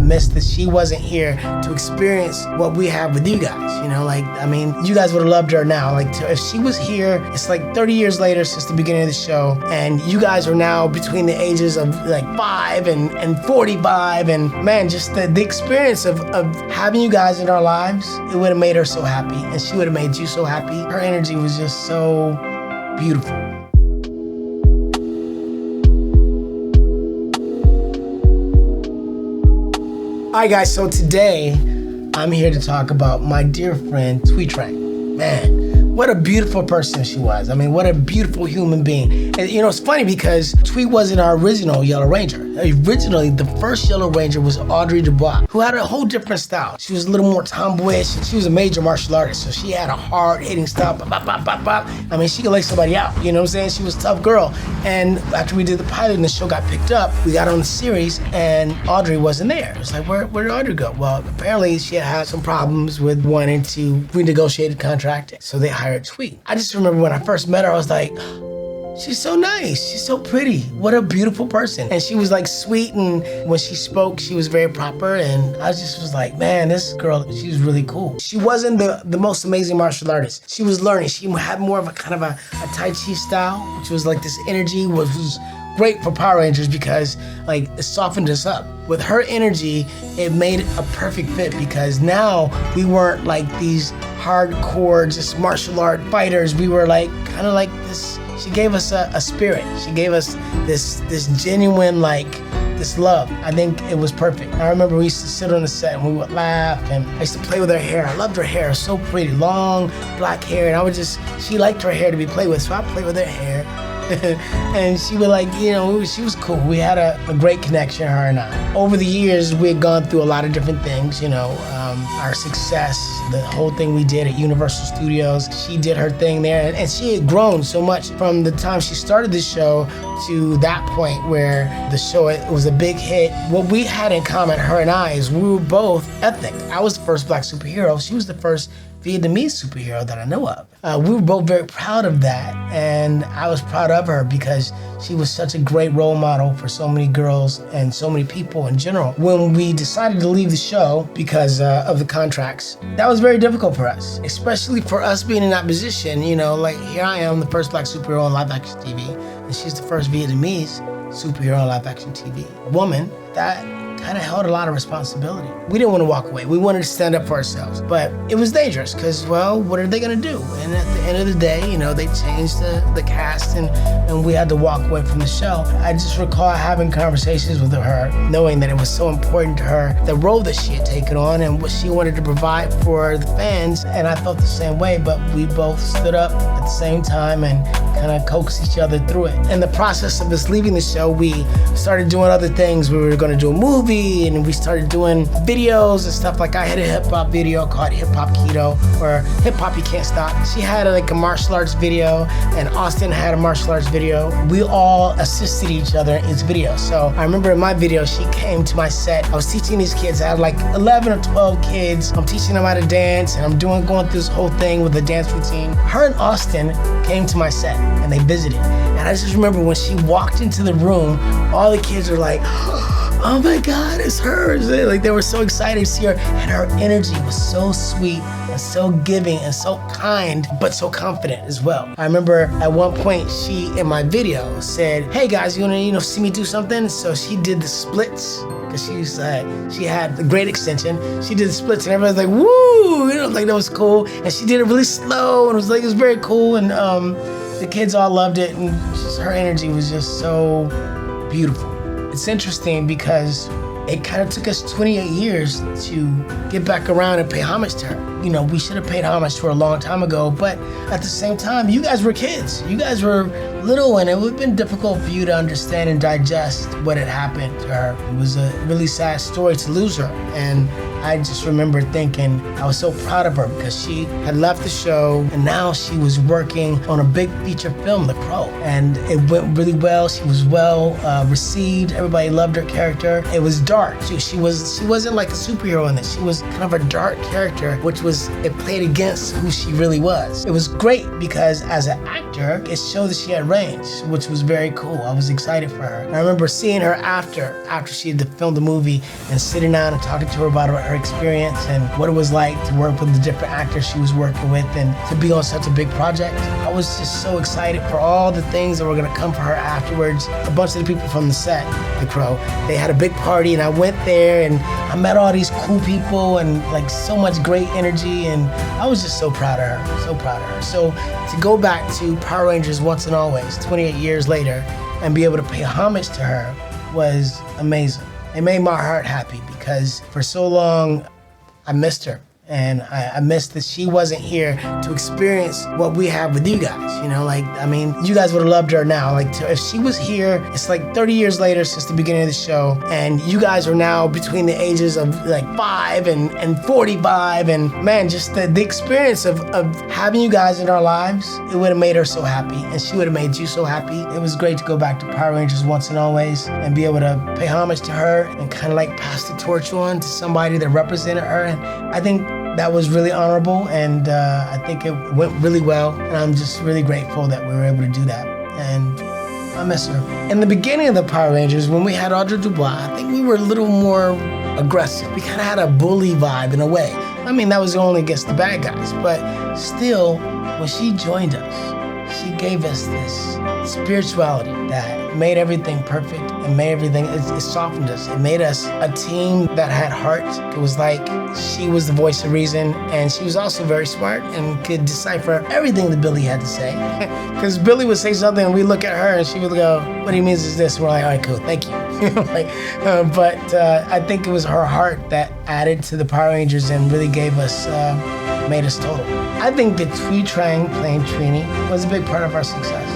miss that she wasn't here to experience what we have with you guys. You know, like, I mean, you guys would have loved her now. Like, if she was here, it's like 30 years later since the beginning of the show, and you guys are now between the ages of like 5 and 45, and man, just the experience of having you guys in our lives, it would have made her so happy, and she would have made you so happy. Her energy was just so beautiful. All right, guys, so today I'm here to talk about my dear friend, Thuy Trang. Man, what a beautiful person she was. I mean, what a beautiful human being. And you know, it's funny because Thuy wasn't our original Yellow Ranger. Originally, the first Yellow Ranger was Audrey Dubois, who had a whole different style. She was a little more tomboyish. She was a major martial artist, so she had a hard-hitting style. Bop, bop, bop, bop, bop. I mean, she could lay somebody out, you know what I'm saying? She was a tough girl. And after we did the pilot and the show got picked up, we got on the series, and Audrey wasn't there. It was like, where did Audrey go? Well, apparently she had some problems with wanting to renegotiate the contract, so they hired Thuy. I just remember when I first met her, I was like, she's so nice, she's so pretty, what a beautiful person. And she was like sweet, and when she spoke, she was very proper, and I just was like, man, this girl, she was really cool. She wasn't the most amazing martial artist. She was learning. She had more of a kind of a Tai Chi style, which was like this energy, which was great for Power Rangers because like it softened us up. With her energy, it made a perfect fit because now we weren't like these hardcore, just martial art fighters. We were like, kind of like this. She gave us a spirit. She gave us this genuine, like, this love. I think it was perfect. I remember we used to sit on the set and we would laugh, and I used to play with her hair. I loved her hair, so pretty, long black hair, and she liked her hair to be played with, so I played with her hair. And she would like, you know, she was cool. We had a great connection, her and I. Over the years, we had gone through a lot of different things, you know, our success, the whole thing we did at Universal Studios. She did her thing there, and she had grown so much from the time she started the show to that point where the show, it was a big hit. What we had in common, her and I, is we were both ethnic. I was the first Black superhero. She was the first Vietnamese superhero that I know of. We were both very proud of that, and I was proud of her because she was such a great role model for so many girls and so many people in general. When we decided to leave the show because of the contracts, that was very difficult for us, especially for us being in that position. You know, like here I am, the first Black superhero on live action TV, and she's the first Vietnamese superhero on live action TV. Woman, that kind of held a lot of responsibility. We didn't want to walk away. We wanted to stand up for ourselves, but it was dangerous because, well, what are they going to do? And at the end of the day, you know, they changed the cast and we had to walk away from the show. I just recall having conversations with her, knowing that it was so important to her, the role that she had taken on and what she wanted to provide for the fans. And I felt the same way, but we both stood up at the same time and kind of coaxed each other through it. In the process of us leaving the show, we started doing other things. We were going to do a movie, and we started doing videos and stuff. Like I had a hip hop video called Hip Hop Keto, or Hip Hop You Can't Stop. She had like a martial arts video, and Austin had a martial arts video. We all assisted each other in each video. So I remember in my video, she came to my set. I was teaching these kids. I had like 11 or 12 kids. I'm teaching them how to dance, and I'm going through this whole thing with the dance routine. Her and Austin came to my set, and they visited. And I just remember when she walked into the room, all the kids were like, oh my God, it's her. Like they were so excited to see her, and her energy was so sweet and so giving and so kind, but so confident as well. I remember at one point she, in my video, said, hey guys, you wanna see me do something? So she did the splits, because she had a great extension. She did the splits and everybody was like, woo, you know, like that was cool. And she did it really slow, and it was very cool. And the kids all loved it, and her energy was just so beautiful. It's interesting because it kind of took us 28 years to get back around and pay homage to her. You know, we should have paid homage to her a long time ago, but at the same time, you guys were kids. You guys were little, and it would have been difficult for you to understand and digest what had happened to her. It was a really sad story to lose her, and I just remember thinking I was so proud of her because she had left the show and now she was working on a big feature film, The Crow, and it went really well. She was well received. Everybody loved her character. It was dark. She wasn't like a superhero in this. She was kind of a dark character, which was it played against who she really was. It was great because as an actor, it showed that she had range, which was very cool. I was excited for her. And I remember seeing her after she had filmed the movie and sitting down and talking to her about her experience and what it was like to work with the different actors she was working with and to be on such a big project. I was just so excited for all the things that were gonna come for her afterwards. A bunch of the people from the set, the crew, they had a big party and I went there and I met all these cool people and like so much great energy, and I was just so proud of her, so proud of her. So to go back to Power Rangers Once and Always, 28 years later, and be able to pay homage to her was amazing. It made my heart happy because for so long I missed her. And I missed that she wasn't here to experience what we have with you guys. You know, like, I mean, you guys would have loved her now. Like, if she was here, it's like 30 years later since the beginning of the show, and you guys are now between the ages of like 5 and 45, and man, just the experience of having you guys in our lives, it would have made her so happy, and she would have made you so happy. It was great to go back to Power Rangers Once and Always and be able to pay homage to her and kind of like pass the torch on to somebody that represented her. And I think that was really honorable, and I think it went really well, and I'm just really grateful that we were able to do that, and I miss her. In the beginning of the Power Rangers, when we had Audrey Dubois, I think we were a little more aggressive. We kind of had a bully vibe in a way. I mean, that was only against the bad guys, but still, when she joined us, she gave us this spirituality that made everything perfect and made everything, it softened us. It made us a team that had heart. It was like she was the voice of reason, and she was also very smart and could decipher everything that Billy had to say. Because Billy would say something and we look at her and she would go, what he means is this. And we're like, all right, cool, thank you. But I think it was her heart that added to the Power Rangers and really gave us, made us total. I think that Thuy Trang playing Trini was a big part of our success.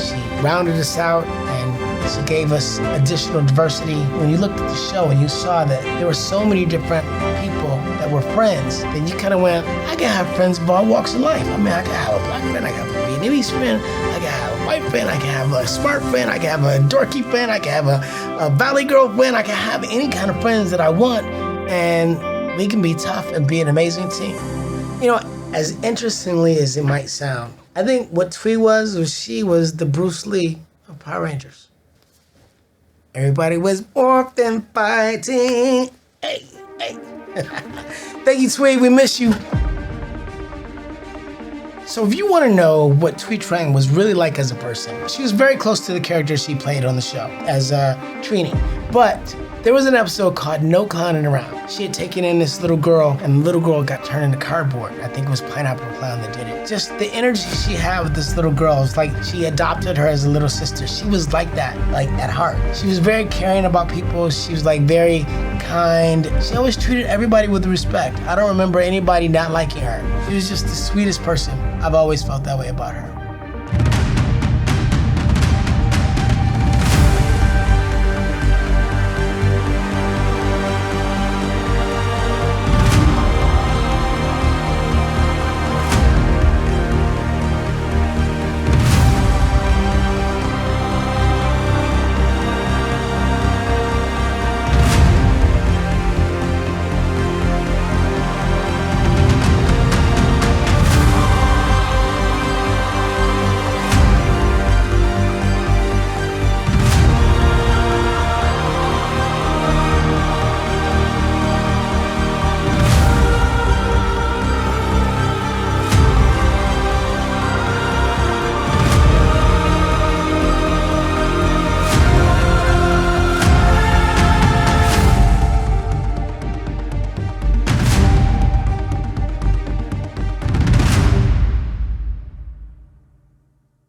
She rounded us out and she gave us additional diversity. When you looked at the show and you saw that there were so many different people that were friends, then you kind of went, I can have friends of all walks of life. I mean, I can have a black friend, I can have a Vietnamese friend, I can have a white friend, I can have a smart friend, I can have a dorky friend, I can have a valley girl friend, I can have any kind of friends that I want, and we can be tough and be an amazing team. You know, as interestingly as it might sound, I think what Thuy was she was the Bruce Lee of Power Rangers. Everybody was Morphin fighting. Hey, hey. Thank you, Thuy, we miss you. So if you want to know what Thuy Trang was really like as a person, she was very close to the character she played on the show as Trini. But there was an episode called No Clowning Around. She had taken in this little girl, and the little girl got turned into cardboard. I think it was Pineapple Clown that did it. Just the energy she had with this little girl, it's like she adopted her as a little sister. She was like that, like at heart. She was very caring about people. She was like very kind. She always treated everybody with respect. I don't remember anybody not liking her. She was just the sweetest person. I've always felt that way about her.